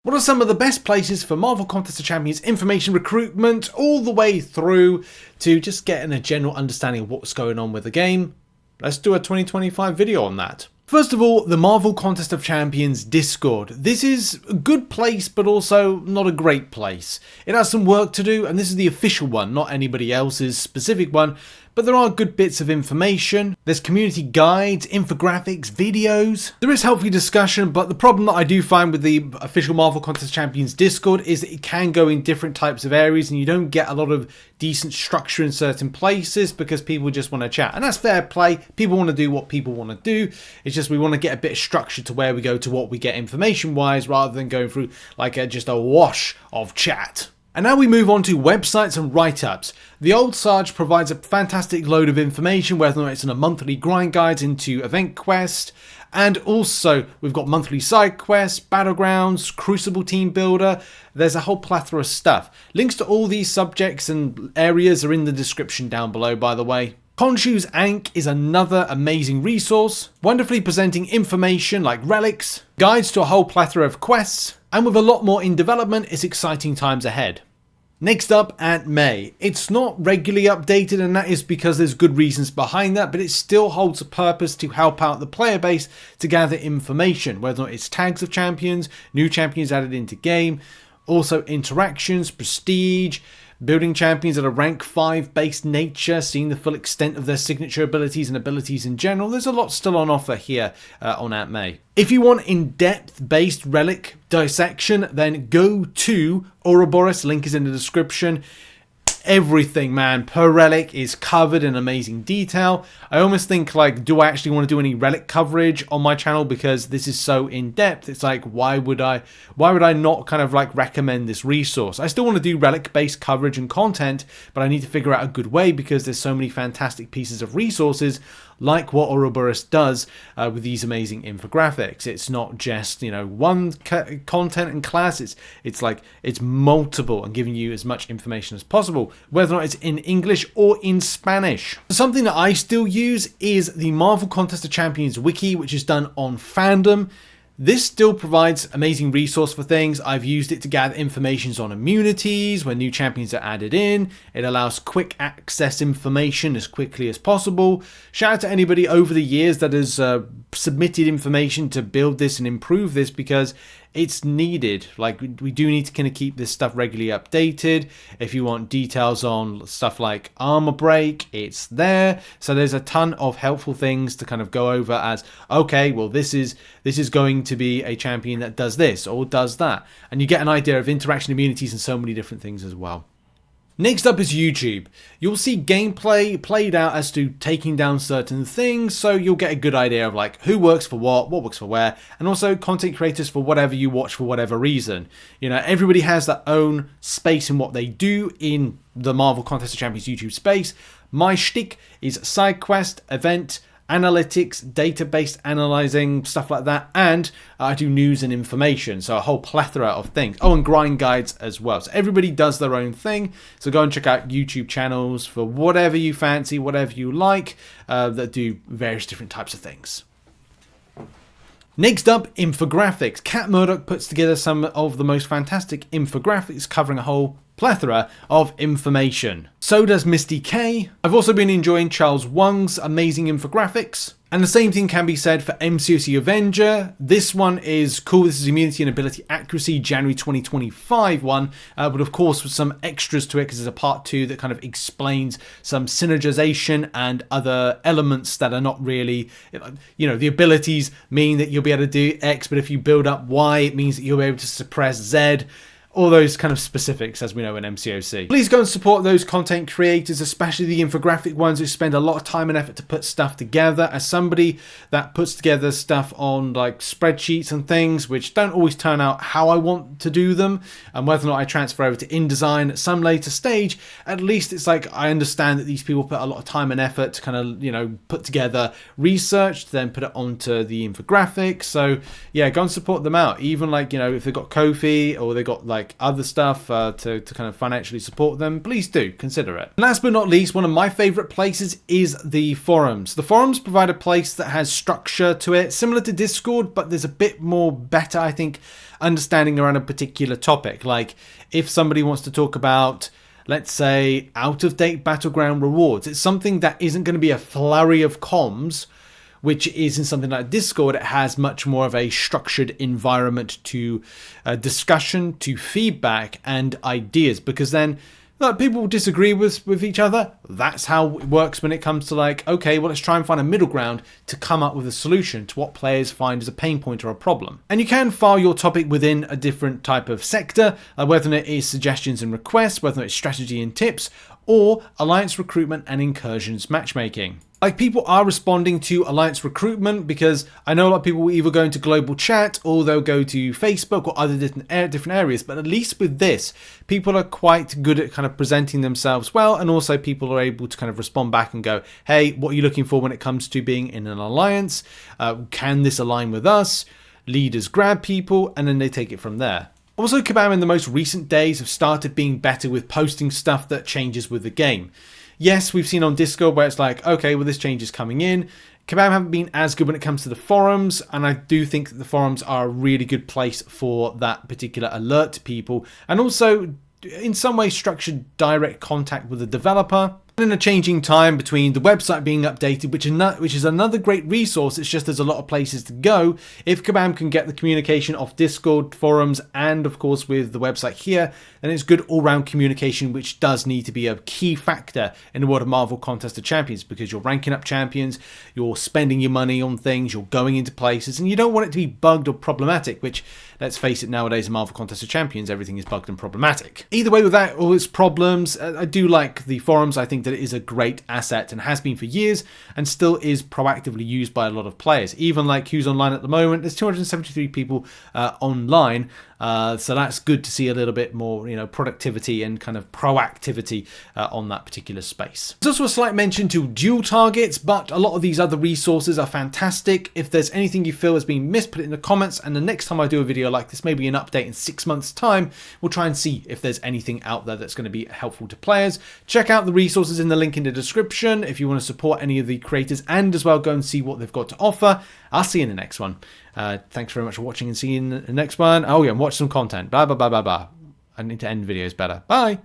What are some of the best places for Marvel Contest of Champions information recruitment all the way through to just getting a general understanding of what's going on with the game? Let's do a 2025 video on that. First of all, the Marvel Contest of Champions Discord. This is a good place, but also not a great place. It has some work to do, and this is the official one, not anybody else's specific one. But there are good bits of information. There's community guides, infographics, videos. There is healthy discussion, but the problem that I do find with the official Marvel Contest Champions Discord is that it can go in different types of areas and you don't get a lot of decent structure in certain places because people just want to chat. And that's fair play. People want to do what people want to do. It's just we want to get a bit of structure to where we go to what we get information-wise rather than going through like just a wash of chat. And now we move on to websites and write-ups. The Old Sarge provides a fantastic load of information, whether or not it's in a monthly grind guides into event quest, and also we've got monthly side quests, battlegrounds, Crucible team builder. There's a whole plethora of stuff. Links to all these subjects and areas are in the description down below, by the way. Khonshu's Ankh is another amazing resource, wonderfully presenting information like relics, guides to a whole plethora of quests, and with a lot more in development, it's exciting times ahead. Next up, Aunt May. It's not regularly updated, and that is because there's good reasons behind that, but it still holds a purpose to help out the player base to gather information, whether or not it's tags of champions, new champions added into game, also interactions, prestige, building champions at a rank 5 based nature, seeing the full extent of their signature abilities and abilities in general. There's a lot still on offer here on Aunt May. If you want in-depth based relic dissection, then go to Ouroboros, link is in the description. Everything, man, per relic is covered in amazing detail. I almost think like, do I actually want to do any relic coverage on my channel because this is so in depth? It's like, why would I not kind of like recommend this resource? I still want to do relic based coverage and content, but I need to figure out a good way because there's so many fantastic pieces of resources like what Ouroboros does with these amazing infographics. It's not just, you know, one content and class. It's like it's multiple and giving you as much information as possible, whether or not it's in English or in Spanish. Something that I still use is the Marvel Contest of Champions wiki, which is done on Fandom. This still provides amazing resource for things. I've used it to gather information on immunities when new champions are added in. It allows quick access information as quickly as possible. Shout out to anybody over the years that has submitted information to build this and improve this because it's needed. Like, we do need to kind of keep this stuff regularly updated. If you want details on stuff like armor break, it's there. So there's a ton of helpful things to kind of go over as, okay, well, this is going to be a champion that does this or does that. And you get an idea of interaction immunities and so many different things as well. Next up is YouTube. You'll see gameplay played out as to taking down certain things, so you'll get a good idea of like who works for what works for where, and also content creators for whatever you watch for whatever reason. You know, everybody has their own space in what they do in the Marvel Contest of Champions YouTube space. My shtick is side quest, event, analytics, database analyzing, stuff like that, and I do news and information, so a whole plethora of things. Oh, and grind guides as well. So everybody does their own thing, so go and check out YouTube channels for whatever you fancy, whatever you like, that do various different types of things. Next up, infographics. Cat Murdoch puts together some of the most fantastic infographics covering a whole plethora of information. So does Misty K. I've also been enjoying Charles Wang's amazing infographics. And the same thing can be said for MCOC Avenger. This one is cool. This is Immunity and Ability Accuracy, January 2025 one. But of course with some extras to it because there's a part 2 that kind of explains some synergization and other elements that are not really, you know, the abilities mean that you'll be able to do X, but if you build up Y, it means that you'll be able to suppress Z. All those kind of specifics, as we know in MCOC. Please go and support those content creators, especially the infographic ones who spend a lot of time and effort to put stuff together. As somebody that puts together stuff on like spreadsheets and things, which don't always turn out how I want to do them, and whether or not I transfer over to InDesign at some later stage, at least it's like I understand that these people put a lot of time and effort to kind of, you know, put together research, to then put it onto the infographics. So yeah, go and support them out. Even like, you know, if they've got Ko-fi or they've got like other stuff to kind of financially support them, please do consider it. Last but not least, one of my favorite places is the forums. The forums provide a place that has structure to it, similar to Discord, but there's a bit more better, I think, understanding around a particular topic. Like if somebody wants to talk about, let's say, out-of-date battleground rewards, it's something that isn't going to be a flurry of comms, which is in something like Discord. It has much more of a structured environment to discussion, to feedback and ideas, because then people will disagree with each other. That's how it works when it comes to like, okay, well, let's try and find a middle ground to come up with a solution to what players find as a pain point or a problem. And you can file your topic within a different type of sector, whether it is suggestions and requests, whether it's strategy and tips, or alliance recruitment and incursions matchmaking. Like, people are responding to alliance recruitment because I know a lot of people will either go into global chat or they'll go to Facebook or other different areas. But at least with this, people are quite good at kind of presenting themselves well, and also people are able to kind of respond back and go, hey, what are you looking for when it comes to being in an alliance? Can this align with us? Leaders grab people, and then they take it from there. Also, Kabam in the most recent days have started being better with posting stuff that changes with the game. Yes, we've seen on Discord where it's like, okay, well, this change is coming in. Kabam haven't been as good when it comes to the forums, and I do think that the forums are a really good place for that particular alert to people, and also in some way structured direct contact with the developer. In a changing time between the website being updated, which is another great resource, it's just there's a lot of places to go. If Kabam can get the communication off Discord, forums, and of course with the website here, then it's good all-round communication, which does need to be a key factor in the world of Marvel Contest of Champions, because you're ranking up champions, you're spending your money on things, you're going into places, and you don't want it to be bugged or problematic, which, let's face it, nowadays in Marvel Contest of Champions, everything is bugged and problematic. Either way, with that, all its problems, I do like the forums. I think that it is a great asset and has been for years, and still is proactively used by a lot of players. Even like who's online at the moment, there's 273 people online, so that's good to see a little bit more, productivity and kind of proactivity on that particular space. There's also a slight mention to dual targets, but a lot of these other resources are fantastic. If there's anything you feel has been missed, put it in the comments, and the next time I do a video like this, maybe an update in 6 months time, we'll try and see if there's anything out there that's going to be helpful to players. Check out the resources in the link in the description if you want to support any of the creators, and as well go and see what they've got to offer. I'll see you in the next one. Thanks very much for watching, and see you in the next one. Oh yeah, and watch some content. Blah, blah, blah, blah, blah. I need to end videos better. Bye.